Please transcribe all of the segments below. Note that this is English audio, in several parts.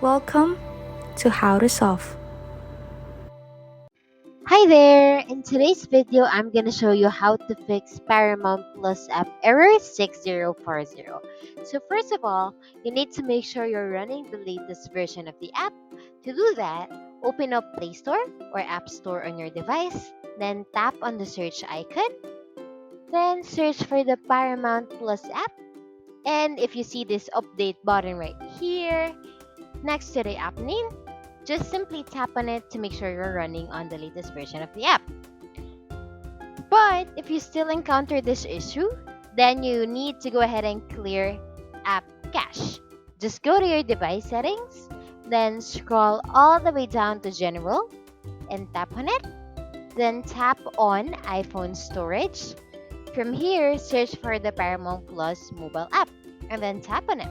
Welcome to How to Solve. Hi there! In today's video, I'm gonna show you how to fix Paramount Plus app error 6040. So first of all, you need to make sure you're running the latest version of the app. To do that, open up Play Store or App Store on your device, then tap on the search icon, then search for the Paramount Plus app. And if you see this update button right here, next to the app name, just simply tap on it to make sure you're running on the latest version of the app. But if you still encounter this issue, then you need to go ahead and clear app cache. Just go to your device settings, then scroll all the way down to General and tap on it. Then tap on iPhone storage. From here, search for the Paramount Plus mobile app and then tap on it.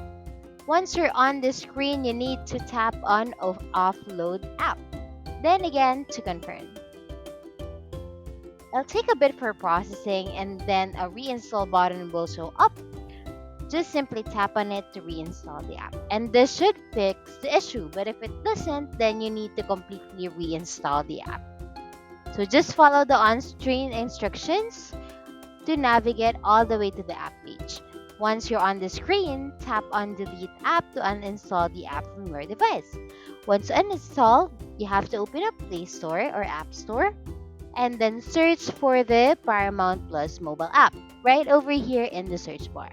Once you're on the screen, you need to tap on Offload App. Then again to confirm. It'll take a bit for processing and then a reinstall button will show up. Just simply tap on it to reinstall the app. And this should fix the issue, but if it doesn't, then you need to completely reinstall the app. So just follow the on-screen instructions to navigate all the way to the app page. Once you're on the screen, tap on Delete App to uninstall the app from your device. Once uninstalled, you have to open up Play Store or App Store and then search for the Paramount Plus mobile app right over here in the search bar.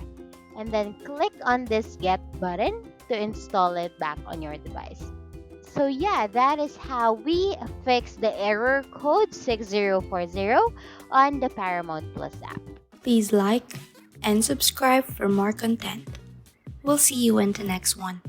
And then click on this Get button to install it back on your device. So yeah, that is how we fix the error code 6040 on the Paramount Plus app. Please like and subscribe for more content. We'll see you in the next one.